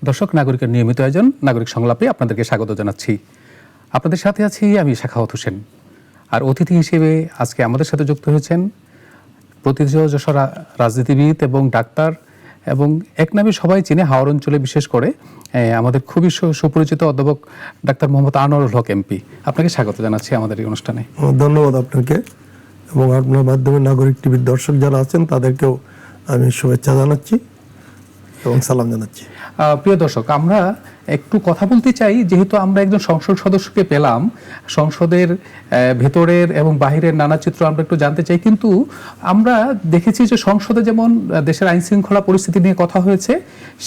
দর্শক, নাগরিকের নিয়মিত আয়োজন নাগরিক সংলাপে আপনাদেরকে স্বাগত জানাচ্ছি। আপনাদের সাথে আছি আমি সাখাওয়াত হোসেন। আর অতিথি হিসেবে আজকে আমাদের সাথে যুক্ত হয়েছেন প্রথিতযশা রাজনীতিবিদ এবং ডাক্তার, এবং এক নামে সবাই চিনে হাওড় অঞ্চলে, বিশেষ করে আমাদের খুবই সুপরিচিত অধ্যাপক ডাক্তার মোহাম্মদ আনোয়ারুল হক এমপি। আপনাকে স্বাগত জানাচ্ছি আমাদের এই অনুষ্ঠানে। ধন্যবাদ আপনাকে, এবং আপনার মাধ্যমে নাগরিক টিভির দর্শক যারা আছেন তাদেরকেও আমি শুভেচ্ছা জানাচ্ছি এবং সালাম জানাচ্ছি। প্রিয় দর্শক, আমরা একটু কথা বলতে চাই, যেহেতু আমরা একজন সংসদ সদস্যকে পেলাম, সংসদের ভেতরের এবং বাহিরের নানা চিত্র আমরা একটু জানতে চাই। কিন্তু আমরা দেখেছি যে সংসদে যেমন দেশের আইন শৃঙ্খলা পরিস্থিতি নিয়ে কথা হয়েছে,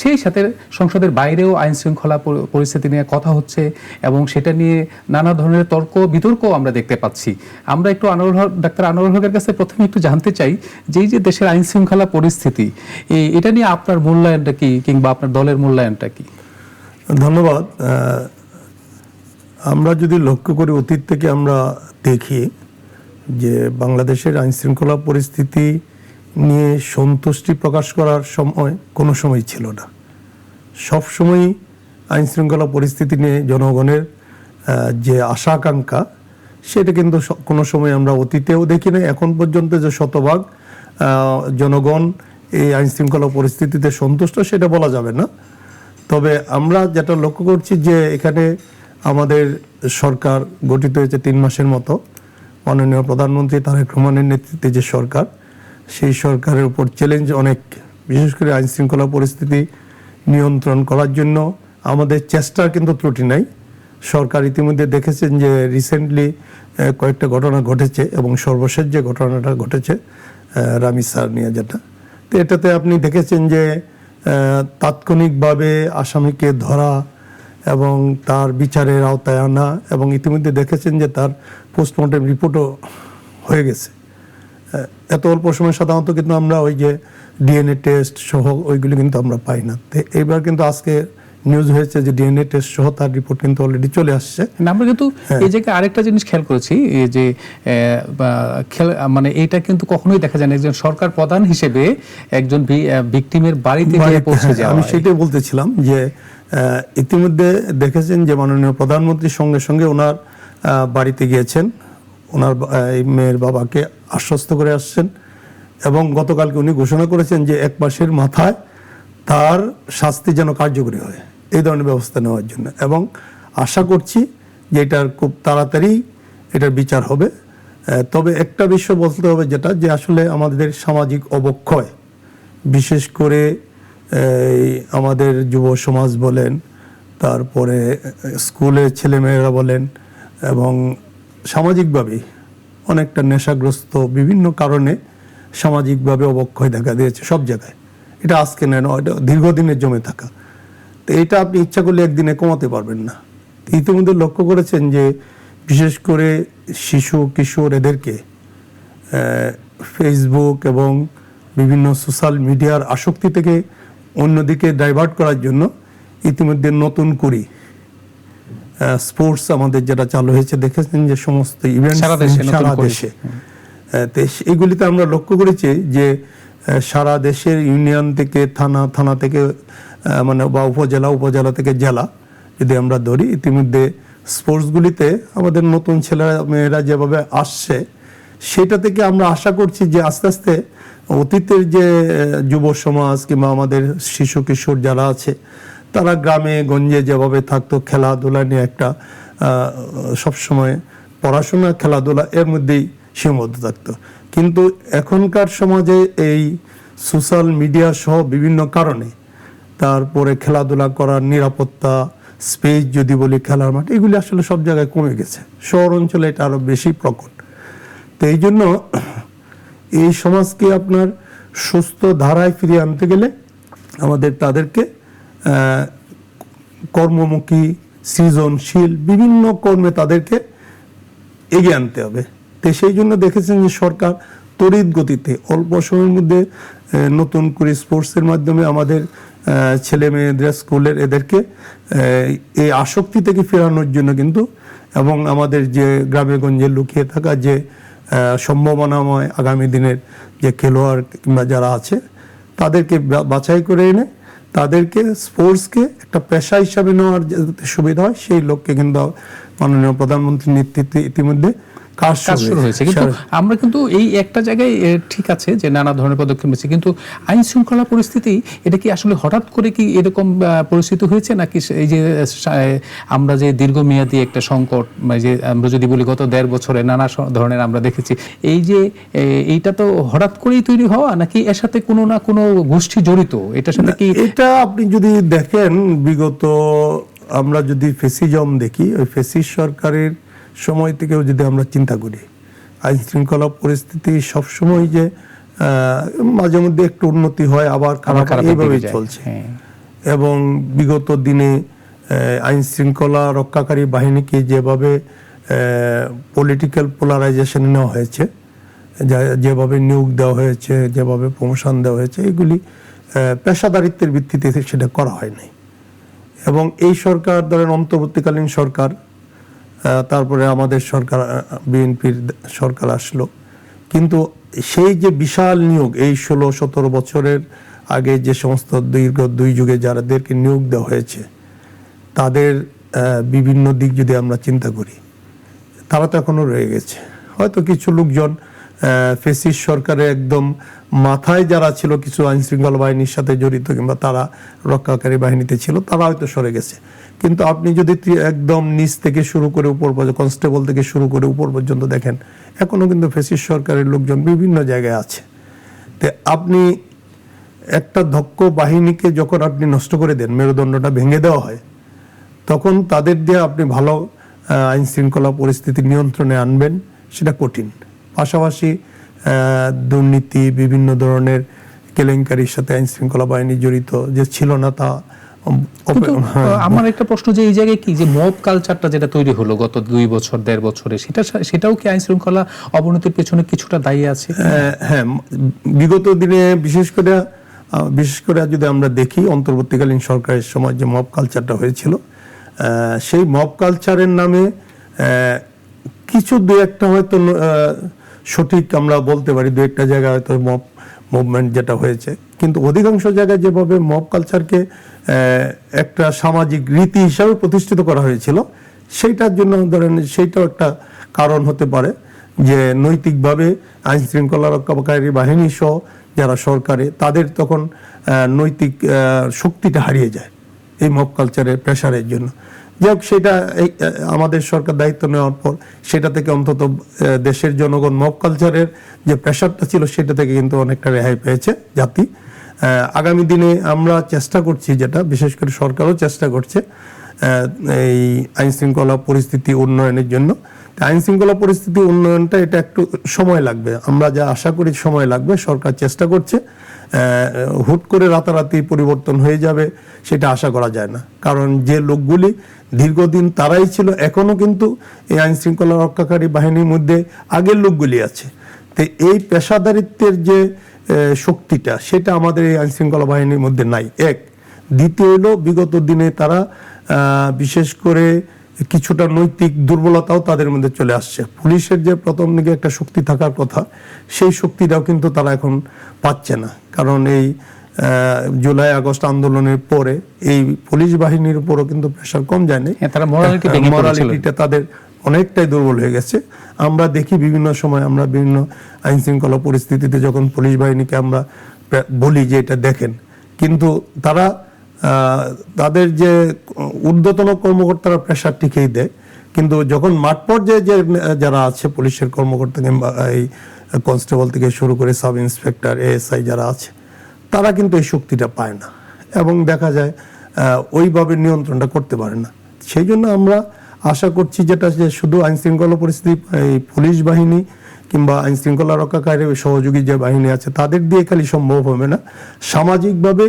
সেই সাথে সংসদের বাইরেও আইন শৃঙ্খলা পরিস্থিতি নিয়ে কথা হচ্ছে, এবং সেটা নিয়ে নানা ধরনের তর্ক বিতর্ক আমরা দেখতে পাচ্ছি। আমরা একটু ডাক্তার আনোয়ারুল হকের কাছে প্রথমে একটু জানতে চাই যে এই যে দেশের আইন শৃঙ্খলা পরিস্থিতি, এটা নিয়ে আপনার মূল্যায়নটা কি, কিংবা আপনার দলের মূল্যায়নটা কি? ধন্যবাদ। আমরা যদি লক্ষ্য করি, অতীত থেকে আমরা দেখি যে বাংলাদেশের আইন শৃঙ্খলা পরিস্থিতি নিয়ে সন্তুষ্টি প্রকাশ করার সময় কোনো সময় ছিল না। সব সময়ই আইন শৃঙ্খলা পরিস্থিতি নিয়ে জনগণের যে আশা আকাঙ্ক্ষা, সেটা কিন্তু কোনো সময় আমরা অতীতেও দেখি না। এখন পর্যন্ত যে শতভাগ জনগণ এই আইন শৃঙ্খলা পরিস্থিতিতে সন্তুষ্ট, সেটা বলা যাবে না। তবে আমরা যেটা লক্ষ্য করছি যে এখানে আমাদের সরকার গঠিত হয়েছে 3 মাসের মতো। মাননীয় প্রধানমন্ত্রী তারেক রহমানের নেতৃত্বে যে সরকার, সেই সরকারের উপর চ্যালেঞ্জ অনেক, বিশেষ করে আইন শৃঙ্খলা পরিস্থিতি নিয়ন্ত্রণ করার জন্য আমাদের চেষ্টার কিন্তু ত্রুটি নাই। সরকার ইতিমধ্যে দেখেছেন যে রিসেন্টলি কয়েকটা ঘটনা ঘটেছে, এবং সর্বশেষ যে ঘটনাটা ঘটেছে রামি স্যার নিয়ে যেটা, তো এটাতে আপনি দেখেছেন যে তাৎক্ষণিকভাবে আসামিকে ধরা এবং তার বিচারের আওতায় আনা, এবং ইতিমধ্যে দেখেছেন যে তার পোস্টমর্টেম রিপোর্টও হয়ে গেছে। এত অল্প সময় সাধারণত কিন্তু আমরা ওই যে ডিএনএ টেস্ট সহ ওইগুলি কিন্তু আমরা পাই না। তো এইবার কিন্তু আজকে নিউজ হয়েছে যে ডিএনএ টেস্ট সহ তার রিপোর্ট কিন্তু অলরেডি চলে আসছে। আমরা কিন্তু এই জায়গায় আরেকটা জিনিস খেয়াল করেছি, যে মানে এইটা কিন্তু কখনোই দেখা যায় না একজন সরকার প্রধান হিসেবে একজন ভিকটিমের বাড়িতে গিয়ে পৌঁছে যায়। আমি সেটাই বলতেছিলাম যে ইতিমধ্যে দেখেছেন যে মাননীয় প্রধানমন্ত্রীর সঙ্গে সঙ্গে ওনার বাড়িতে গিয়েছেন, ওনার মেয়ের বাবাকে আশ্বস্ত করে আসছেন, এবং গতকালকে উনি ঘোষণা করেছেন যে 1 মাসের মাথায় তার শাস্তি যেন কার্যকরী হয়, এই ধরনের ব্যবস্থা নেওয়ার জন্য। এবং আশা করছি যে এটার খুব তাড়াতাড়ি এটার বিচার হবে। তবে একটা বিষয় বলতে হবে, যেটা যে আসলে আমাদের সামাজিক অবক্ষয়, বিশেষ করে আমাদের যুব সমাজ বলেন, তারপরে স্কুলের ছেলেমেয়েরা বলেন, এবং সামাজিকভাবেই অনেকটা নেশাগ্রস্ত, বিভিন্ন কারণে সামাজিকভাবে অবক্ষয় দেখা দিয়েছে সব জায়গায়। এটা আজকে নেন, এটা দীর্ঘদিনের জমে থাকা। তো এটা আপনি ইচ্ছা করলে একদিনে কমাতে পারবেন না। ইতিমধ্যে লক্ষ্য করেছেন যে বিশেষ করে শিশু কিশোর এদেরকে ফেসবুক এবং বিভিন্ন সোশ্যাল মিডিয়ার আসক্তি থেকে অন্যদিকে ডাইভার্ট করার জন্য ইতিমধ্যে নতুন করে স্পোর্টস আমাদের যেটা চালু হয়েছে, দেখেছেন যে সমস্ত ইভেন্ট সারা দেশে, এগুলিতে আমরা লক্ষ্য করেছি যে সারা দেশের ইউনিয়ন থেকে থানা থেকে মানে বা উপজেলা থেকে জেলা যদি আমরা ধরি, ইতিমধ্যে স্পোর্টসগুলিতে আমাদের নতুন ছেলেরা মেয়েরা যেভাবে আসছে, সেটা থেকে আমরা আশা করছি যে আস্তে আস্তে অতীতের যে যুব সমাজ কিংবা আমাদের শিশু কিশোর যারা আছে, তারা গ্রামে গঞ্জে যেভাবে থাকতো, খেলাধুলা নিয়ে একটা সবসময় পড়াশোনা খেলাধুলা এর মধ্যেই সীমাবদ্ধ থাকতো। কিন্তু এখনকার সমাজে এই সোশ্যাল মিডিয়া সহ বিভিন্ন কারণে, তারপরে খেলাধুলা করার নিরাপত্তা, স্পেস যদি বলি, খেলার মাঠ, এগুলি আসলে সব জায়গায় কমে গেছে। শহর অঞ্চলে এটা আরো বেশি প্রকট। তো এই জন্য এই সমাজকে আপনার সুস্থ ধারায় ফিরিয়ে আনতে গেলে আমাদের তাদেরকে কর্মমুখী, সৃজনশীল বিভিন্ন কর্মে তাদেরকে এগিয়ে আনতে হবে। তো সেই জন্য দেখেছেন যে সরকার তড়িৎ গতিতে অল্প সময়ের মধ্যে নতুন করে স্পোর্টসের মাধ্যমে আমাদের ছেলে মেয়েদের স্কুলের এদেরকে এই আসক্তি থেকে ফেরানোর জন্য কিন্তু, এবং আমাদের যে গ্রামে গঞ্জে লুকিয়ে থাকা যে সম্ভাবনাময় আগামী দিনের যে খেলোয়াড় কিংবা যারা আছে, তাদেরকে বাছাই করে এনে তাদেরকে স্পোর্টসকে একটা পেশা হিসাবে নেওয়ার যাতে সুবিধা হয় সেই লক্ষ্যে কিন্তু মাননীয় প্রধানমন্ত্রীর নেতৃত্বে ইতিমধ্যে কাজ শুরু হয়েছে। কিন্তু আমরা কিন্তু এই একটা জায়গায় ঠিক আছে যে নানা ধরনের পদক্ষেপ নিচ্ছে, কিন্তু আইন শৃঙ্খলা পরিস্থিতি এটা কি আসলে হঠাৎ করে কি এরকম পরিস্থিতি হয়েছে, নাকি এই যে আমরা যে দীর্ঘমেয়াদী একটা সংকট, যে আমরা যদি বলি গত 1.5 বছরে নানা ধরনের আমরা দেখেছি, এই যে এইটা তো হঠাৎ করেই তৈরি হওয়া, নাকি এর সাথে কোনো না কোনো গোষ্ঠী জড়িত? এটার সাথে কি এটা আপনি যদি দেখেন, বিগত আমরা যদি ফেসিজম দেখি, ওই ফেসিস সরকারের সময় থেকেও যদি আমরা চিন্তা করি, আইন শৃঙ্খলা পরিস্থিতি সবসময় যে মাঝে মধ্যে একটু উন্নতি হয় আবার খারাপ এইভাবে চলছে। এবং বিগত দিনে আইন শৃঙ্খলা রক্ষাকারী বাহিনীকে যেভাবে পলিটিক্যাল পোলারাইজেশন নেওয়া হয়েছে, যেভাবে নিয়োগ দেওয়া হয়েছে, যেভাবে প্রমোশন দেওয়া হয়েছে, এগুলি পেশাদারিত্বের ভিত্তিতে সেটা করা হয়নি। এবং এই সরকার ধরেন অন্তর্বর্তীকালীন সরকার, তারপরে আমাদের সরকার বিএনপির সরকার আসলো, কিন্তু সেই যে বিশাল নিয়োগ এই 16-17 বছরের আগে যে সমস্ত দীর্ঘ 2 যুগে যাদেরকে নিয়োগ দেওয়া হয়েছে, তাদের বিভিন্ন দিক যদি আমরা চিন্তা করি, তারা তো এখনো রয়ে গেছে। হয়তো কিছু লোকজন ফেসিস সরকারে একদম মাথায় যারা ছিল, কিছু আইন শৃঙ্খলা বাহিনীর সাথে জড়িত কিংবা তারা রক্ষাকারী বাহিনীতে ছিল, তারা হয়তো সরে গেছে। কিন্তু আপনি যদি একদম নিচ থেকে শুরু করে উপর পর্যন্ত, কনস্টেবল থেকে শুরু করে উপর পর্যন্ত দেখেন, এখনো কিন্তু ফেসিস সরকারের লোকজন বিভিন্ন জায়গায় আছে। তো আপনি একটা দক্ষ বাহিনীকে যখন আপনি নষ্ট করে দেন, মেরুদণ্ডটা ভেঙে দেওয়া হয়, তখন তাদের দিয়ে আপনি ভালো আইন শৃঙ্খলা পরিস্থিতি নিয়ন্ত্রণে আনবেন, সেটা কঠিন। পাশাপাশি দুর্নীতি, বিভিন্ন ধরনের কেলেঙ্কারির সাথে আইন শৃঙ্খলা বাহিনী জড়িত যে ছিল না তা। আমার একটা প্রশ্ন, যে এই জায়গায় কি যে মব কালচারটা যেটা তৈরি হলো গত 2 বছর 1.5 বছরে, সেটাও কি আইন শৃঙ্খলা অবনতির পেছনে কিছুটা দায়ী আছে? হ্যাঁ, বিগত দিনে বিশেষ করে যদি আমরা দেখি, অন্তর্বর্তীকালীন সরকারের সময় যে মব কালচারটা হয়েছিল, সেই মব কালচারের নামে কিছু 2-1টা হয়তো সঠিক আমরা বলতে পারি, 2-1টা জায়গায় হয়তো মব মুভমেন্ট যেটা হয়েছে, কিন্তু অধিকাংশ জায়গায় যেভাবে মব কালচারকে একটা সামাজিক রীতি হিসাবে প্রতিষ্ঠিত করা হয়েছিল, সেইটার জন্য ধরেন সেইটাও একটা কারণ হতে পারে যে নৈতিকভাবে আইন শৃঙ্খলা রক্ষাকারী বাহিনী সহ যারা সরকারে, তাদের তখন নৈতিক শক্তিটা হারিয়ে যায় এই মব কালচারের প্রেশারের জন্য। যাই হোক, সেটা আমাদের সরকার দায়িত্ব নেওয়ার পর সেটা থেকে অন্তত দেশের জনগণ মব কালচারের যে প্রেশারটা ছিল সেটা থেকে কিন্তু অনেকটা রেহাই পেয়েছে জাতি। আগামী দিনে আমরা চেষ্টা করছি, যেটা বিশেষ করে সরকারও চেষ্টা করছে এই আইন শৃঙ্খলা পরিস্থিতি উন্নয়নের জন্য। আইন শৃঙ্খলা পরিস্থিতি উন্নয়নটা এটা একটু সময় লাগবে, আমরা যা আশা করি সময় লাগবে, সরকার চেষ্টা করছে। হুট করে রাতারাতি পরিবর্তন হয়ে যাবে সেটা আশা করা যায় না, কারণ যে লোকগুলি দীর্ঘদিন তারাই ছিল, এখনো কিন্তু এই আইন শৃঙ্খলা রক্ষাকারী বাহিনীর মধ্যে আগের লোকগুলি আছে। তো এই পেশাদারিত্বের যে শক্তিটা, সেটা আমাদের এই আইন শৃঙ্খলা বাহিনীর মধ্যে নাই। এক, দ্বিতীয় হলো বিগত দিনে তারা বিশেষ করে কিছুটা নৈতিক দুর্বলতাও তাদের মধ্যে চলে আসছে। পুলিশের যে প্রথম দিকে একটা শক্তি থাকার কথা, সেই শক্তিটাও কিন্তু তারা এখন পাচ্ছে না, কারণ এই জুলাই আগস্ট আন্দোলনের পরে এই পুলিশ বাহিনীর উপরও কিন্তু প্রেশার কম যায়নি, তারা মরালিটিটা তাদের অনেকটাই দুর্বল হয়ে গেছে। আমরা দেখি বিভিন্ন সময়, আমরা বিভিন্ন আইন শৃঙ্খলা পরিস্থিতিতে যখন পুলিশ বাহিনীকে আমরা বলি যে এটা দেখেন, কিন্তু তারা তাদের যে ঊর্ধ্বতন কর্মকর্তারা প্রেশার ঠিকই দেয়, কিন্তু যখন মাঠ পর্যায়ে যে যারা আছে পুলিশের কর্মকর্তা কিংবা এই কনস্টেবল থেকে শুরু করে সাব ইন্সপেক্টর, এএসআই যারা আছে, তারা কিন্তু এই শক্তিটা পায় না এবং দেখা যায় ওইভাবে নিয়ন্ত্রণটা করতে পারে না। সেই জন্য আমরা আশা করছি যেটা, যে শুধু আইন শৃঙ্খলা পরিস্থিতি এই পুলিশ বাহিনী কিংবা আইন শৃঙ্খলা রক্ষাকারী সহযোগী যে বাহিনী আছে তাদের দিয়ে খালি সম্ভব হবে না, সামাজিকভাবে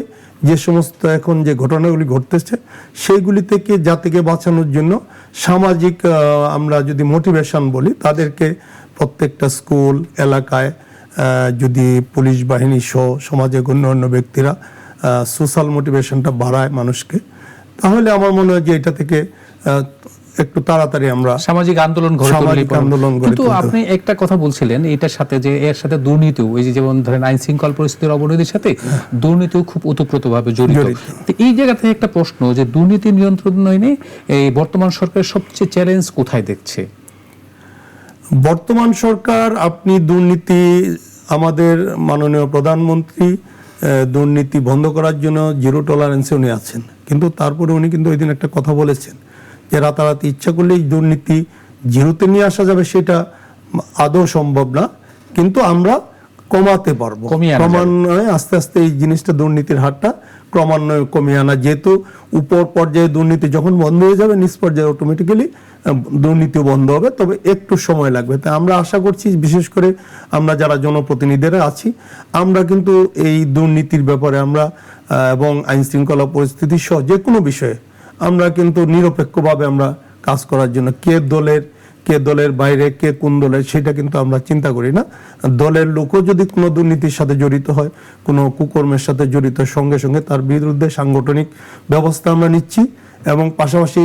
যে সমস্ত এখন যে ঘটনাগুলি ঘটতেছে সেইগুলি থেকে জাতিকে বাঁচানোর জন্য সামাজিক আমরা যদি মোটিভেশন বলি, তাদেরকে প্রত্যেকটা স্কুল এলাকায় যদি পুলিশ বাহিনী সহ সমাজের অন্যান্য ব্যক্তিরা সোশ্যাল মোটিভেশনটা বাড়ায় মানুষকে, তাহলে আমার মনে হয় যে এটা থেকে একটু তাড়াতাড়ি আমরা সামাজিক আন্দোলন গড়ে তুললেই সামাজিক পারবো। আন্দোলন গড়ে কিন্তু তুলতে আপনি একটা কথা বলছিলেন এটার সাথে, যে এর সাথে দুর্নীতিও, এই যে যেমন ধরেন আইন শৃঙ্খলা পরিস্থিতির অবনতির সাথে দুর্নীতিও খুব ওতপ্রোতভাবে জড়িত। তো এই জায়গা থেকে একটা প্রশ্ন, যে দুর্নীতি নিয়ন্ত্রণে এই বর্তমান সরকারের সবচেয়ে চ্যালেঞ্জ কোথায় দেখছে? বর্তমান সরকার, আপনি দুর্নীতি, আমাদের মাননীয় প্রধানমন্ত্রী দুর্নীতি বন্ধ করার জন্য জিরো টলারেন্সে উনি আছেন, কিন্তু তারপরে উনি কিন্তু ওই দিন একটা কথা বলেছেন যে রাতারাতি ইচ্ছা করলেই দুর্নীতি জিরোতে নিয়ে আসা যাবে, সেটা আদৌ সম্ভব না, কিন্তু আমরা কমাতে পারবো। কমিয়ে আনা যাবে। ক্রমান্বয়ে আস্তে আস্তে এই জিনিসটা, দুর্নীতির হারটা ক্রমান্বয়ে কমিয়ে আনা, যেহেতু উপর পর্যায়ে দুর্নীতি যখন বন্ধ হয়ে যাবে, নিচ পর্যায়ে অটোমেটিক্যালি দুর্নীতিও বন্ধ হবে, তবে একটু সময় লাগবে। তাই আমরা আশা করছি, বিশেষ করে আমরা যারা জনপ্রতিনিধিরা আছি, আমরা কিন্তু এই দুর্নীতির ব্যাপারে আমরা এবং আইন শৃঙ্খলা পরিস্থিতি সহ যে কোনো বিষয়ে আমরা কিন্তু নিরপেক্ষভাবে আমরা কাজ করার জন্য, কে দলের বাইরে, কে কোন দলের, সেটা কিন্তু আমরা চিন্তা করি না। দলের লোকও যদি কোনো দুর্নীতির সাথে জড়িত হয়, কোনো কুকর্মের সাথে জড়িত, সঙ্গে সঙ্গে তার বিরুদ্ধে সাংগঠনিক ব্যবস্থা আমরা নিচ্ছি, এবং পাশাপাশি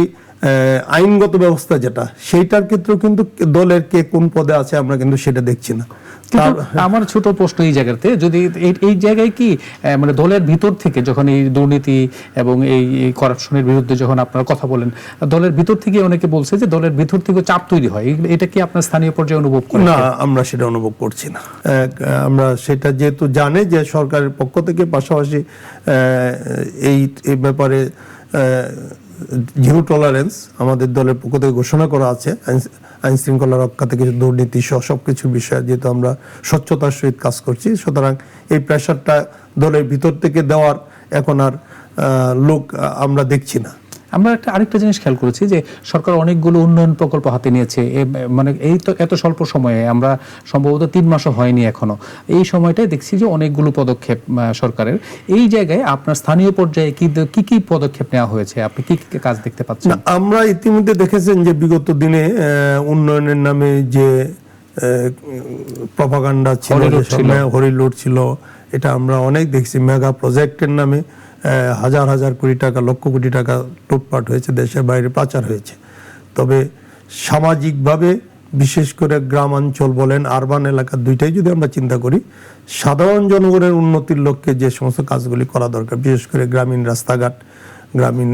আইনগত ব্যবস্থা যেটা, সেইটার ক্ষেত্রেও কিন্তু দলের কে কোন পদে আছে আমরা কিন্তু সেটা দেখছি না। কিন্তু আমার ছোট প্রশ্ন এই জায়গাতে, যদি এই জায়গায় কি মানে দলের ভিতর থেকে যখন এই দুর্নীতি এবং এই করাপশনের বিরুদ্ধে যখন আপনারা কথা বলেন, দলের ভিতর থেকে অনেকে বলছে যে দলের ভিতর থেকে চাপ তৈরি হয়, এটা কি আপনার স্থানীয় পর্যায়ে অনুভব করেন? না, আমরা সেটা অনুভব করছি না। আমরা সেটা যেহেতু জানি যে সরকারের পক্ষ থেকে, পাশাপাশি এই ব্যাপারে জিরো টলারেন্স আমাদের দলের পক্ষ থেকে ঘোষণা করা আছে, আইন শৃঙ্খলা রক্ষা থেকে দুর্নীতি সহ সবকিছু বিষয়ে, যেহেতু আমরা স্বচ্ছতার সহিত কাজ করছি, সুতরাং এই প্রেশারটা দলের ভিতর থেকে দেওয়ার এখন আর লোক আমরা দেখছি না। আমরা আরেকটা জিনিস খেয়াল করেছি যে সরকার অনেকগুলো উন্নয়ন প্রকল্প হাতে নিয়েছে, মানে এই তো এত স্বল্প সময়ে, আমরা সম্ভবত 3 মাসও হয়নি এখনো, এই সময়টাই দেখছি যে অনেকগুলো পদক্ষেপ সরকারের। এই জায়গায় আপনার স্থানীয় পর্যায়ে কি কি পদক্ষেপ নেওয়া হয়েছে, আপনি কি কি কাজ দেখতে পাচ্ছেন? আমরা ইতিমধ্যে দেখেছেন যে বিগত দিনে উন্নয়নের নামে যে প্রপাগান্ডা ছিল, হরিলুট ছিল, এটা আমরা অনেক দেখছি। মেগা প্রজেক্টের নামে হাজার হাজার কোটি টাকা, লক্ষ কোটি টাকা লুটপাট হয়েছে, দেশের বাইরে পাচার হয়েছে। তবে সামাজিকভাবে, বিশেষ করে গ্রামাঞ্চল বলেন, আরবান এলাকা, দুইটাই যদি আমরা চিন্তা করি, সাধারণ জনগণের উন্নতির লক্ষ্যে যে সমস্ত কাজগুলি করা দরকার, বিশেষ করে গ্রামীণ রাস্তাঘাট, গ্রামীণ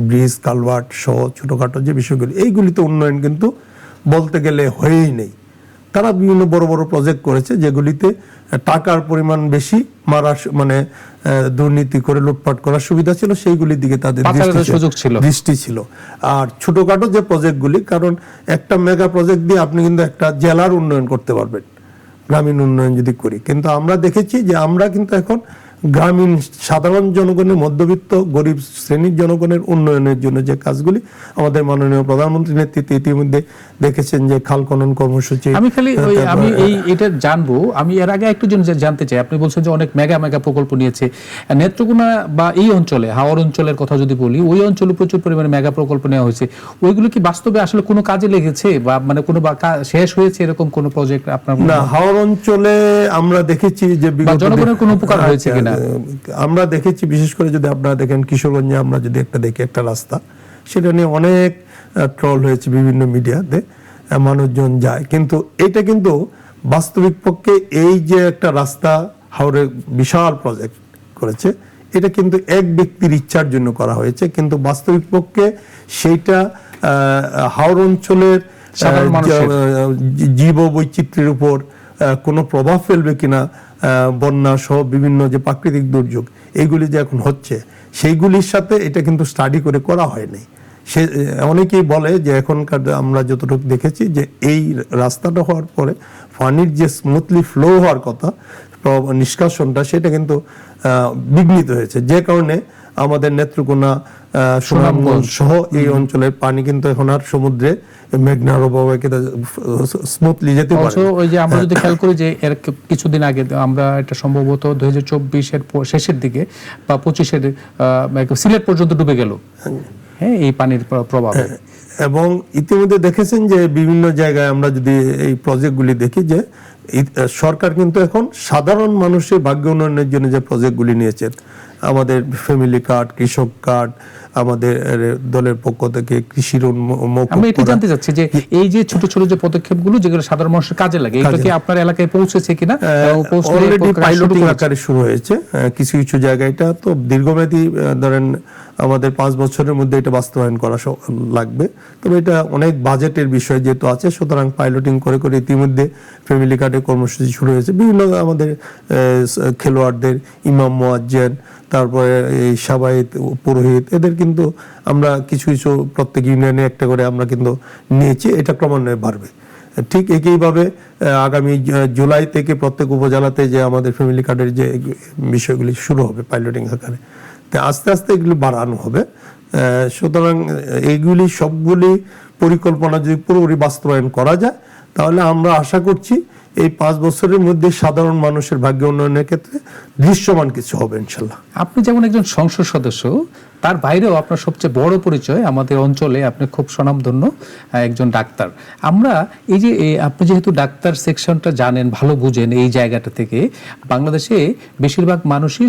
ব্রিজ, কালভার্ট সহ ছোটোখাটো যে বিষয়গুলি, এইগুলিতে উন্নয়ন কিন্তু বলতে গেলে হয়েই নেই। তারা বিভিন্ন বড় বড় প্রজেক্ট করেছে যেগুলিতে টাকার পরিমাণ বেশি, মানে দুর্নীতি করে লুটপাট করার সুবিধা ছিল, সেইগুলির দিকে তাদের দৃষ্টি ছিল। আর ছোটখাটো যে প্রজেক্টগুলি, কারণ একটা মেগা প্রজেক্ট দিয়ে আপনি কিন্তু একটা জেলার উন্নয়ন করতে পারবেন, গ্রামীণ উন্নয়ন যদি করি। কিন্তু আমরা দেখেছি যে আমরা কিন্তু এখন গ্রামীণ সাধারণ জনগণের, মধ্যবিত্ত গরিব শ্রেণীর জনগণের উন্নয়নের জন্য যে কাজগুলি আমাদের মাননীয় প্রধানমন্ত্রীর নেতৃত্বে ইতিমধ্যে দেখেছেন যে খাল খনন কর্মসূচি। আমি এটা জানবো, আমি এর আগে একটু জানতে চাই, আপনি বলছেন যে অনেক মেগা প্রকল্প নিয়েছে নেত্রকোনা বা এই অঞ্চলে, হাওড় অঞ্চলের কথা যদি বলি, ওই অঞ্চলে প্রচুর পরিমাণে মেগা প্রকল্প নেওয়া হয়েছে। ওইগুলো কি বাস্তবে আসলে কোনো কাজে লেগেছে, বা মানে কোনো শেষ হয়েছে এরকম কোনো প্রজেক্ট আপনার? না, হাওড় অঞ্চলে আমরা দেখেছি যে জনগণের কোনো উপকার হয়েছে কিনা আমরা দেখেছি। বিশেষ করে যদি আপনারা দেখেন কিশোরগঞ্জে, আমরা যদি দেখি একটা রাস্তা, সেটা নিয়ে অনেক ট্রল হয়েছে বিভিন্ন মিডিয়াতে, মানুষজন যায়, কিন্তু এটা কিন্তু বাস্তবিক পক্ষে এই যে একটা রাস্তা হাওড়ে বিশাল প্রজেক্ট করেছে, এটা কিন্তু এক ব্যক্তির ইচ্ছার জন্য করা হয়েছে, কিন্তু বাস্তবিক পক্ষে সেইটা হাওড় অঞ্চলের জীব বৈচিত্র্যের উপর কোনো প্রভাব ফেলবে কিনা, বন্যা সহ বিভিন্ন যে প্রাকৃতিক দুর্যোগ এইগুলি যে এখন হচ্ছে, সেইগুলির সাথে এটা কিন্তু স্টাডি করে করা হয়নি। সে অনেকেই বলে যে এখনকার আমরা যতটুকু দেখেছি যে এই রাস্তাটা হওয়ার পরে পানির যে স্মুথলি ফ্লো হওয়ার কথা, নিষ্কাশনটা, সেটা কিন্তু বিঘ্নিত হয়েছে, যে কারণে আমাদের নেত্রকোনা, সুনামগঞ্জ সহ এই অঞ্চলের পানি কিন্তু এখন আর সমুদ্রে মেঘনার অভাবে স্মুথলি যেতে পারে। ওই যে আমরা যদি খেয়াল করি যে এর কিছুদিন আগে আমরা এটা সম্ভবত 2024-এর শেষের দিকে বা 25-এর সিলেট পর্যন্ত ডুবে গেল, হ্যাঁ, এই পানির প্রভাবে। এবং ইতিমধ্যে দেখেছেন যে বিভিন্ন জায়গায় আমরা যদি এই প্রজেক্টগুলি দেখি, যে সরকার কিন্তু এখন সাধারণ মানুষের ভাগ্য উন্নয়নের জন্য যে প্রজেক্টগুলি নিয়েছেন, আমাদের ফ্যামিলি কার্ড, কৃষক কার্ড, আমাদের দলের পক্ষ থেকে কৃষির আমি এটা জানতে চাচ্ছি যে এই যে ছোট ছোট যে পদক্ষেপগুলো যেগুলো সাধারণ মানুষের কাজে লাগে, এগুলো কি আপনার এলাকায় পৌঁছেছে কিনা? অলরেডি পাইলটিং আকারে শুরু হয়েছে কিছু কিছু জায়গায়। এটা তো দীর্ঘমেয়াদী, ধরেন আমাদের 5 বছরের মধ্যে এটা বাস্তবায়ন করা লাগবে। তবে এটা অনেক বাজেটের বিষয় যেহেতু আছে, সুতরাং পাইলটিং করে করে ইতিমধ্যে ফ্যামিলি কার্ডের কর্মসূচি শুরু হয়েছে। বিভিন্ন আমাদের খেলোয়াড়দের, ইমাম, মুয়াজ্জিন, তারপরে এই সাবায়েত, পুরোহিত, এদের কিন্তু আমরা কিছু কিছু প্রত্যেক ইউনিয়নে একটা করে আমরা কিন্তু নিয়েছি। এটা ক্রমান্বয়ে বাড়বে। ঠিক একইভাবে আগামী জুলাই থেকে প্রত্যেক উপজেলাতে যে আমাদের ফ্যামিলি কার্ডের যে বিষয়গুলি শুরু হবে পাইলটিং আকারে, আস্তে আস্তে এগুলি বাড়ানো হবে। সুতরাং এইগুলি সবগুলি পরিকল্পনা যদি পুরোপুরি বাস্তবায়ন করা যায়, তাহলে আমরা আশা করছি এই 5 বছরের মধ্যে সাধারণ মানুষের ভাগ্য উন্নয়নের ক্ষেত্রে দৃশ্যমান কিছু হবে ইনশাল্লাহ। আপনি যেমন একজন সংসদ সদস্য, তার বাইরেও আপনার সবচেয়ে বড় পরিচয় আমাদের অঞ্চলে আপনি খুব স্বনামধন্য একজন ডাক্তার। আমরা এই যে আপনি যেহেতু ডাক্তার সেকশনটা জানেন, ভালো বুঝেন, এই জায়গাটা থেকে বাংলাদেশে বেশিরভাগ মানুষই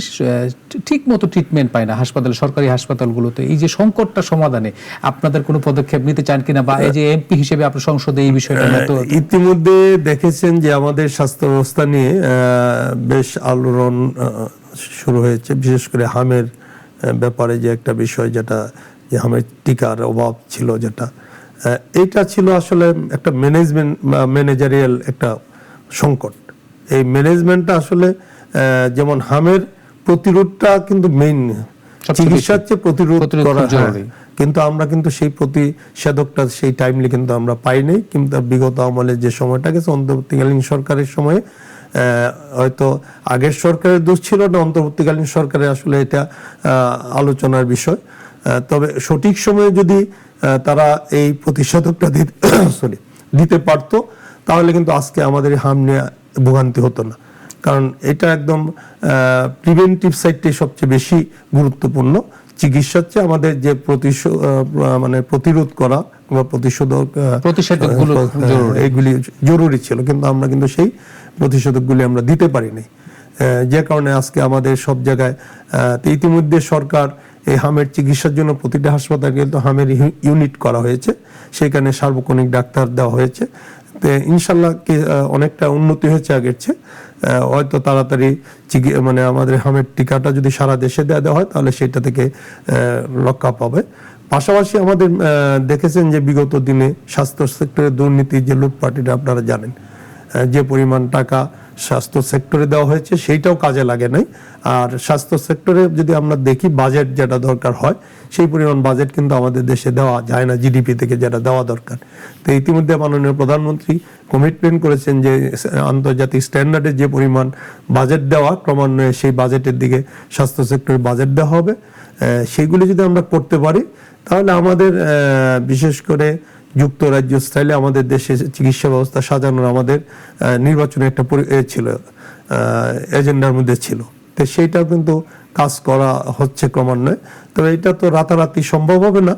ঠিক মতো ট্রিটমেন্ট পায় না হাসপাতালে, সরকারি হাসপাতালগুলোতে। এই যে সংকটটা সমাধানে আপনাদের কোনো পদক্ষেপ নিতে চান কিনা, বা এই যে এমপি হিসেবে আপনার সংসদে এই বিষয়টা ইতিমধ্যে দেখেছেন যে আমাদের স্বাস্থ্য ব্যবস্থা নিয়ে বেশ আলোড়ন শুরু হয়েছে, বিশেষ করে হামের ব্যাপারে যে একটা বিষয়, যেটা যে হামের টিকার অভাব ছিল, যেটা এইটা ছিল আসলে একটা ম্যানেজারিয়াল একটা সংকট। এই ম্যানেজমেন্টটা আসলে যেমন হামের প্রতিরোধটা কিন্তু মেইন, চিকিৎসার চেয়ে প্রতিরোধ করা, কিন্তু আমরা কিন্তু সেই প্রতিষেধকটা সেই টাইমলি কিন্তু আমরা পাইনি। কিন্তু বিগত আমলে যে সময়টা গেছে, অন্তর্বর্তীকালীন সরকারের সময়ে, হয়তো আগের সরকারের দোষ ছিল না, অন্তর্বর্তীকালীন সরকারের আসলে এটা আলোচনার বিষয়। তবে সঠিক সময়ে যদি তারা এই প্রতিষেধকটা দিতে পারত, তাহলে কিন্তু আজকে আমাদের হাম নিয়ে ভোগান্তি হতো না। কারণ এটা একদম প্রিভেন্টিভ সাইডটাই সবচেয়ে বেশি গুরুত্বপূর্ণ। চিকিৎসার চেয়ে আমাদের যে প্রতিরোধ করা বা প্রতিষেধকগুলো এইগুলি জরুরি ছিল, কিন্তু আমরা কিন্তু সেই প্রতিষেধকগুলি আমরা দিতে পারিনি, যে কারণে আজকে আমাদের সব জায়গায় ইতিমধ্যে সরকার এই হামের চিকিৎসার জন্য প্রতিটা হাসপাতালে কিন্তু হামের ইউনিট করা হয়েছে, সেখানে সার্বক্ষণিক ডাক্তার দেওয়া হয়েছে। তো ইনশাল্লাহ অনেকটা উন্নতি হয়েছে আগের চেয়ে। হয়তো তাড়াতাড়ি আমাদের হামের টিকাটা যদি সারা দেশে দেওয়া হয়, তাহলে সেটা থেকে রক্ষা পাবে। পাশাপাশি আমাদের দেখেছেন যে বিগত দিনে স্বাস্থ্য সেক্টরে দুর্নীতি, যে লুটপাটিটা আপনারা জানেন, যে পরিমাণ টাকা স্বাস্থ্য সেক্টরে দেওয়া হয়েছে সেইটাও কাজে লাগে নাই। আর স্বাস্থ্য সেক্টরে যদি আমরা দেখি বাজেট যেটা দরকার হয়, সেই পরিমাণ বাজেট কিন্তু আমাদের দেশে দেওয়া যায় না, জিডিপি থেকে যেটা দেওয়া দরকার। তো ইতিমধ্যে মাননীয় প্রধানমন্ত্রী কমিটমেন্ট করেছেন যে আন্তর্জাতিক স্ট্যান্ডার্ডে যে পরিমাণ বাজেট দেওয়া, ক্রমান্বয়ে সেই বাজেটের দিকে স্বাস্থ্য সেক্টরে বাজেট দেওয়া হবে। সেইগুলি যদি আমরা করতে পারি, তাহলে আমাদের বিশেষ করে যুক্তরাজ্য স্টাইলে আমাদের দেশে চিকিৎসা ব্যবস্থা সাজানোর আমাদের নির্বাচনে একটা ছিল, এজেন্ডার মধ্যে ছিল। তো সেইটা কিন্তু কাজ করা হচ্ছে ক্রমান্বয়ে। তবে এটা তো রাতারাতি সম্ভব হবে না।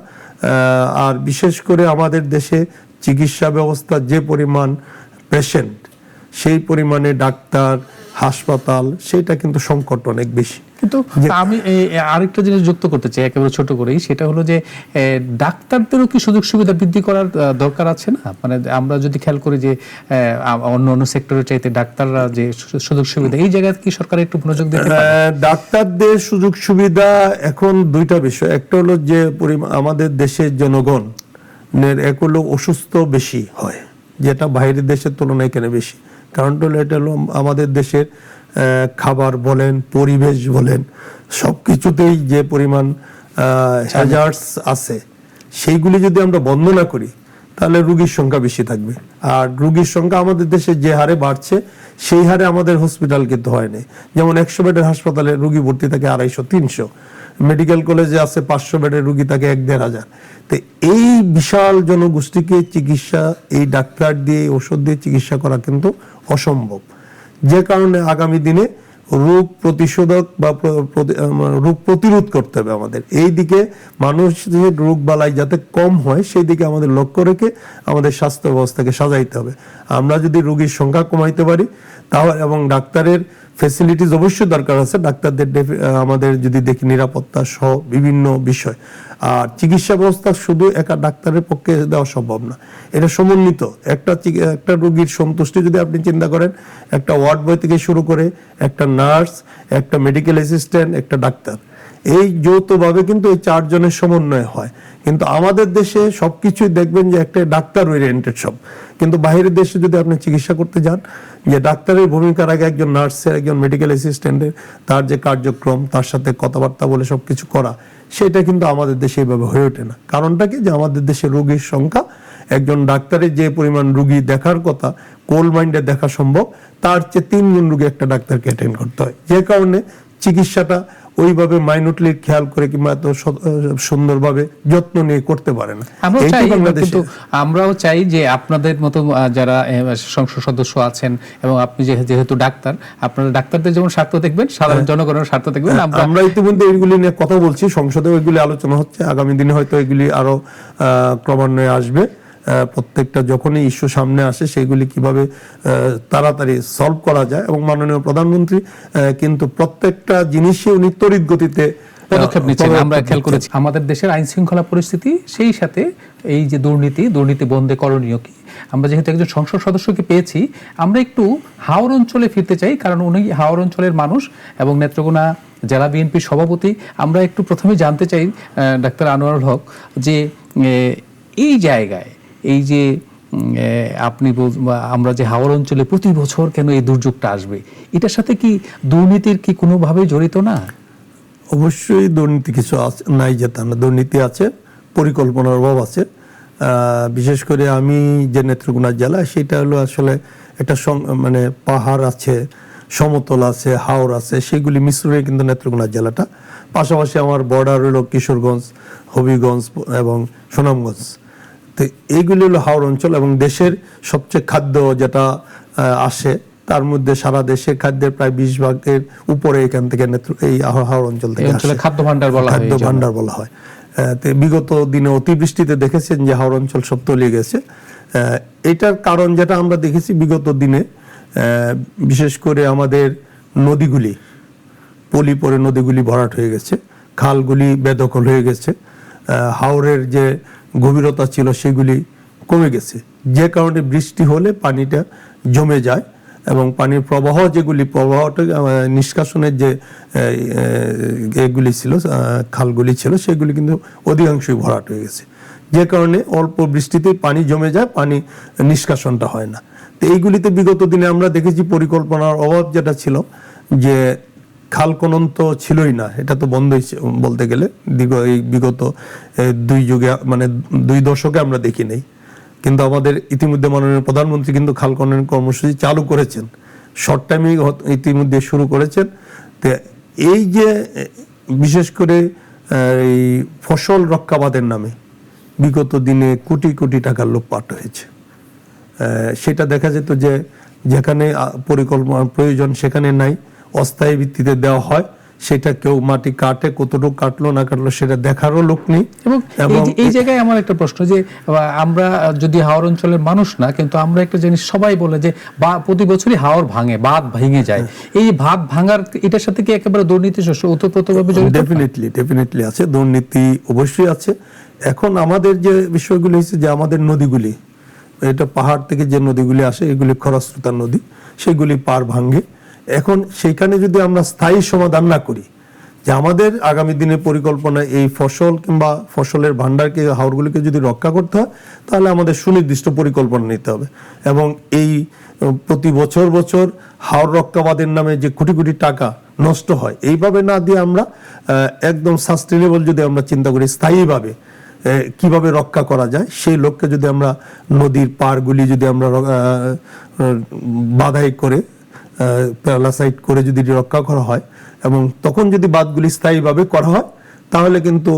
আর বিশেষ করে আমাদের দেশে চিকিৎসা ব্যবস্থা যে পরিমাণ পেশেন্ট, সেই পরিমাণে ডাক্তার, হাসপাতাল, সেটা কিন্তু সংকট অনেক বেশি। কিন্তু আমি আরেকটা জিনিস যুক্ত করতে চাই একেবারে ছোট করেই, সেটা হলো যে ডাক্তারদেরও কি সুযোগ সুবিধা বৃদ্ধি করার দরকার আছে না? আমরা যদি খেয়াল করি যে অন্য সেক্টরের চাইতে ডাক্তাররা যে সুযোগ সুবিধা, এই জায়গায় কি সরকার একটু মনোযোগ দিতে পারে? ডাক্তারদের সুযোগ সুবিধা এখন দুইটা বিষয়। একটা হলো যে আমাদের দেশের জনগণের এক হলো অসুস্থ বেশি হয়, যেটা বাইরের দেশের তুলনায় এখানে বেশি। কারণটা হলো এটা হলো আমাদের দেশের খাবার বলেন, পরিবেশ বলেন, সবকিছুতেই যে পরিমাণ হ্যাজার্ডস আছে, সেইগুলি যদি আমরা বন্ধ না করি, তাহলে রোগীর সংখ্যা বেশি থাকবে। আর রোগীর সংখ্যা আমাদের দেশে যে হারে বাড়ছে, সেই হারে আমাদের হসপিটাল কিন্তু হয়নি। যেমন 100 বেডের হাসপাতালে রোগী ভর্তি থাকে 250-300, মেডিকেল কলেজে আছে 500 বেডের রোগী থাকে 1-1,500। তো এই বিশাল জনগোষ্ঠীকে চিকিৎসা, এই ডাক্তার দিয়ে, ওষুধ দিয়ে চিকিৎসা করা কিন্তু অসম্ভব। যে কারণে আগামী দিনে রোগ প্রতিশোধক বা রোগ প্রতিরোধ করতে হবে আমাদের। এই দিকে মানুষের রোগ বালাই যাতে কম হয় সেই দিকে আমাদের লক্ষ্য রেখে আমাদের স্বাস্থ্য ব্যবস্থাকে সাজাইতে হবে। আমরা যদি রোগীর সংখ্যা কমাইতে পারি তাহলে, এবং ডাক্তারের ফ্যাসিলিটিস অবশ্যই দরকার আছে, ডাক্তারদের আমাদের যদি দেখি নিরাপত্তা সহ বিভিন্ন বিষয়। আর চিকিৎসা ব্যবস্থা শুধু একা ডাক্তারের পক্ষে দেওয়া সম্ভব না, এটা সমন্বিত। একটা রোগীর সন্তুষ্টি যদি আপনি চিন্তা করেন, একটা ওয়ার্ড বয় থেকে শুরু করে একটা নার্স, একটা মেডিকেল অ্যাসিস্ট্যান্ট, একটা ডাক্তার, এই যৌথভাবে কিন্তু এই 4 জনের সমন্বয় হয়। কিন্তু আমাদের দেশে সবকিছুই দেখবেন যে একটা ডাক্তার ওরিয়েন্টেড সব, কিন্তু বাইরের দেশে যদি আপনি চিকিৎসা করতে যান, যে ডাক্তারের ভূমিকার আগে একজন নার্সের, একজন মেডিকেল অ্যাসিস্ট্যান্টের তার যে কার্যক্রম, তার সাথে কথাবার্তা বলে সবকিছু করা, সেটা কিন্তু আমাদের দেশে এইভাবে হয়ে ওঠে না। কারণটা কি, যে আমাদের দেশে রোগীর সংখ্যা, একজন ডাক্তারের যে পরিমাণ রোগী দেখার কথা, কোল্ড মাইন্ডে দেখা সম্ভব, তার চেয়ে 3 গুণ রোগী একটা ডাক্তারকে অ্যাটেন্ড করতে হয়। যে কারণে চিকিৎসাটা ওইভাবে মাইনুটলি খেয়াল করে কিংবা এত সুন্দরভাবে যত্ন নিয়ে করতে পারে না। আমরাও চাই যে আপনাদের মতো যারা সংসদ সদস্য আছেন এবং আপনি যেহেতু ডাক্তার, আপনারা ডাক্তারদের যেমন স্বার্থ দেখবেন, সাধারণ জনগণের স্বার্থ দেখবেন। আমরা ইতিমধ্যে এইগুলি নিয়ে কথা বলছি, সংসদে ওইগুলি আলোচনা হচ্ছে, আগামী দিনে হয়তো এগুলি আরো ক্রমান্বয়ে আসবে। প্রত্যেকটা যখনই ইস্যু সামনে আসে সেগুলি কিভাবে তাড়াতাড়ি সলভ করা যায়, এবং মাননীয় প্রধানমন্ত্রী কিন্তু প্রত্যেকটা জিনিসে উনি তড়িৎ গতিতে পদক্ষেপ নিচ্ছেন, আমরা খেয়াল করেছি। আমাদের দেশের আইন শৃঙ্খলা পরিস্থিতি, সেই সাথে এই যে দুর্নীতি বন্ধে করণীয় কি, আমরা যেহেতু একজন সংসদ সদস্যকে পেয়েছি, আমরা একটু হাওর অঞ্চলে ফিরতে চাই, কারণ উনি হাওর অঞ্চলের মানুষ এবং নেত্রকোনা জেলা বিএনপির সভাপতি। আমরা একটু প্রথমে জানতে চাই ডাক্তার আনোয়ারুল হক, যে এই জায়গায় এই যে আমরা যে হাওর অঞ্চলে প্রতি বছর কেন এই দুর্যোগটা আসবে, এটার সাথে কি দুর্নীতির কি কোনোভাবে জড়িত না? অবশ্যই দুর্নীতি কিছু নাই যে তা না, দুর্নীতি আছে, পরিকল্পনার অভাব আছে। বিশেষ করে আমি যে নেত্রকোনা জেলা, সেটা হলো আসলে একটা মানে পাহাড় আছে, সমতল আছে, হাওর আছে, সেগুলি মিশ্রণে কিন্তু নেত্রকোনা জেলাটা। পাশাপাশি আমার বর্ডার হলো কিশোরগঞ্জ, হবিগঞ্জ এবং সুনামগঞ্জ। তো এইগুলি হলো হাওর অঞ্চল, এবং দেশের সবচেয়ে খাদ্য যেটা আসে তার মধ্যে সারা দেশে খাদ্যের প্রায় 20% উপরে এখান থেকে এই হাওর অঞ্চল থেকে খাদ্য ভান্ডার বলা হয়। বিগত দিনে অতিবৃষ্টিতে দেখেছেন যে হাওর অঞ্চল সব তলিয়ে গেছে। এটার কারণ যেটা আমরা দেখেছি বিগত দিনে, বিশেষ করে আমাদের নদীগুলি পলি পরে নদীগুলি ভরাট হয়ে গেছে, খালগুলি বেদখল হয়ে গেছে, হাওরের যে গভীরতা ছিল সেগুলি কমে গেছে, যে কারণে বৃষ্টি হলে পানিটা জমে যায়, এবং পানির প্রবাহটা নিষ্কাশনের যে এগুলি ছিল, খালগুলি ছিল, সেগুলি কিন্তু অধিকাংশই ভরাট হয়ে গেছে, যে কারণে অল্প বৃষ্টিতেই পানি জমে যায়, পানি নিষ্কাশনটা হয় না। তো এইগুলিতে বিগত দিনে আমরা দেখেছি পরিকল্পনার অভাব যেটা ছিল, যে খাল খনন তো ছিলই না, এটা তো বন্ধই বলতে গেলে। বিগত 2 দশকে আমরা দেখি নেই, কিন্তু আমাদের ইতিমধ্যে মাননীয় প্রধানমন্ত্রী কিন্তু খাল খননের কর্মসূচি চালু করেছেন, শর্ট টাইমে ইতিমধ্যে শুরু করেছেন। তো এই যে বিশেষ করে এই ফসল রক্ষাবাদের নামে বিগত দিনে কোটি কোটি টাকার লোকপাট হয়েছে। সেটা দেখা যেত যে যেখানে পরিকল্পনার প্রয়োজন সেখানে নাই, অস্থায়ী ভিত্তিতে দেওয়া হয়, সেটা কেউ মাটি কাটে, কতটুকু কাটলো না কাটলো সেটা দেখারও লোক নেই। এবং এই জায়গায় আমার একটা প্রশ্ন, যে আমরা যদি হাওর অঞ্চলের মানুষ না, কিন্তু আমরা একটা জিনিস সবাই বলে যে প্রতি বছরই হাওর ভাঙে, বাঁধ ভেঙে যায়, এই বাঁধ ভাঙার এটার সাথে কি একেবারে দুর্নীতি ওতপ্রোতভাবে জড়িত? ডেফিনেটলি আছে, দুর্নীতি অবশ্যই আছে। এখন আমাদের যে বিষয়গুলি হচ্ছে যে আমাদের নদীগুলি, এটা পাহাড় থেকে যে নদীগুলি আসে, এগুলি খরস্রোতা নদী, সেগুলি পার ভাঙে। এখন সেইখানে যদি আমরা স্থায়ী সমাধান না করি, যে আমাদের আগামী দিনের পরিকল্পনা এই ফসল কিংবা ফসলের ভান্ডারকে, হাওরগুলিকে যদি রক্ষা করতে হয়, তাহলে আমাদের সুনির্দিষ্ট পরিকল্পনা নিতে হবে। এবং এই প্রতি বছর হাওর রক্ষাবাদের নামে যে কোটি কোটি টাকা নষ্ট হয়, এইভাবে না দিয়ে আমরা একদম সাস্টেনেবল যদি আমরা চিন্তা করি, স্থায়ীভাবে কিভাবে রক্ষা করা যায়, সেই লক্ষ্যে যদি আমরা নদীর পাড়গুলি যদি আমরা বাধাই করে, প্যারাসাইট করে যদি রক্ষা করা হয়, এবং তখন যদি বাঁধগুলি স্থায়ীভাবে করা হয়, তাহলে কিন্তু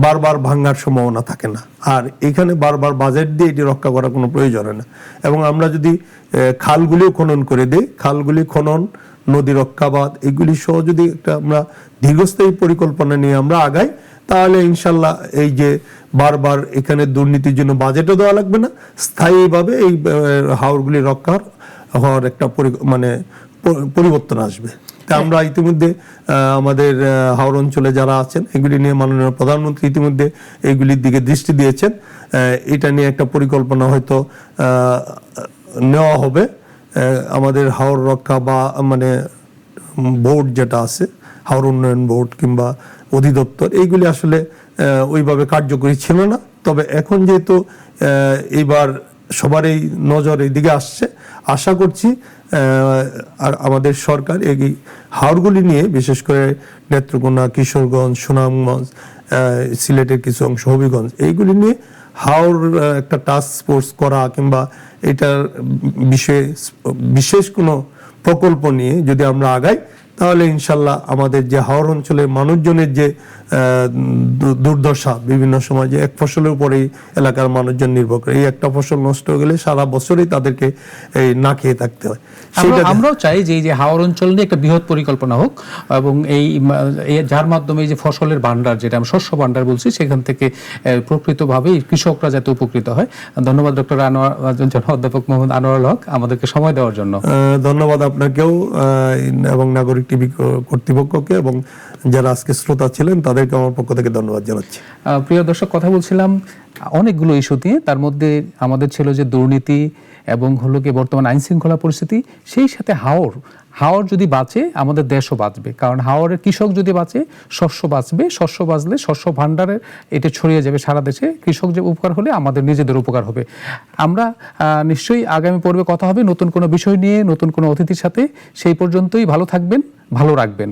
বারবার ভাঙার সম্ভাবনা থাকে না। আর এখানে বারবার বাজেট দিয়ে এটি রক্ষা করার কোনো প্রয়োজন হয় না। এবং আমরা যদি খালগুলিও খনন করে দিই, খালগুলি খনন নদী রক্ষাবাদ এগুলি সহ যদি একটা আমরা দীর্ঘস্থায়ী পরিকল্পনা নিয়ে আমরা আগাই, তাহলে ইনশাল্লাহ এই যে বারবার এখানে দুর্নীতির জন্য বাজেটও দেওয়া লাগবে না, স্থায়ীভাবে এই হাওরগুলি রক্ষার হওয়ার একটা পরিবর্তন আসবে। তা আমরা ইতিমধ্যে আমাদের হাওর অঞ্চলে যারা আছেন এগুলি নিয়ে মাননীয় প্রধানমন্ত্রী ইতিমধ্যে এইগুলির দিকে দৃষ্টি দিয়েছেন। এটা নিয়ে একটা পরিকল্পনা হয়তো নেওয়া হবে। আমাদের হাওর রক্ষা বা বোর্ড যেটা আছে, হাওর উন্নয়ন বোর্ড কিংবা অধিদপ্তর, এইগুলি আসলে ওইভাবে কার্যকরী ছিল না। তবে এখন যেহেতু এইবার সবার এই নজর এই দিকে আসছে, আশা করছি আর আমাদের সরকার এই হাওরগুলি নিয়ে, বিশেষ করে নেত্রকোনা, কিশোরগঞ্জ, সুনামগঞ্জ, সিলেটের কিছু অংশ, হবিগঞ্জ, এইগুলি নিয়ে হাওর একটা টাস্ক ফোর্স করা কিংবা এটার বিষয়ে বিশেষ কোনো প্রকল্প নিয়ে যদি আমরা আগাই, তাহলে ইনশাল্লাহ আমাদের যে হাওর অঞ্চলের মানুষজনের যে দুর্দশা, বিভিন্ন সময় যে এক ফসলের উপরেই এলাকার মানুষজন নির্ভর করে, এই একটা ফসল নষ্ট হয়ে গেলে সারা বছরই তাদেরকে এই না খেয়ে থাকতে হয়। আমরাও চাই যে এই যে হাওর অঞ্চল নিয়ে একটা বৃহৎ পরিকল্পনা হোক, এবং এই যার মাধ্যমে এই যে ফসলের ভান্ডার, যেটা আমরা শস্য ভান্ডার বলছি, সেখান থেকে প্রকৃতভাবে কৃষকরা যাতে উপকৃত হয়। ধন্যবাদ ডক্টর অধ্যাপক মোহাম্মদ আনোয়ারুল হক আমাদেরকে সময় দেওয়ার জন্য। ধন্যবাদ আপনাকেও এবং নাগরিক টিভি কর্তৃপক্ষকে, এবং যারা আজকে শ্রোতা ছিলেন তাদেরকে আমার পক্ষ থেকে ধন্যবাদ জানাচ্ছি। প্রিয় দর্শক, কথা বলছিলাম অনেকগুলো ইস্যু নিয়ে, তার মধ্যে আমাদের ছিল যে দুর্নীতি এবং হলো কি বর্তমান আইন শৃঙ্খলা পরিস্থিতি, সেই সাথে হাওর যদি বাঁচে আমাদের দেশও বাঁচবে। কারণ হাওরের কৃষক যদি বাঁচে, শস্য বাঁচবে, শস্য বাঁচলে শস্য ভান্ডারে এটা ছড়িয়ে যাবে সারা দেশে, কৃষক যে উপকার হলে আমাদের নিজেদের উপকার হবে। আমরা নিশ্চয়ই আগামী পর্বে কথা হবে নতুন কোনো বিষয় নিয়ে, নতুন কোনো অতিথির সাথে। সেই পর্যন্তই ভালো থাকবেন, ভালো রাখবেন।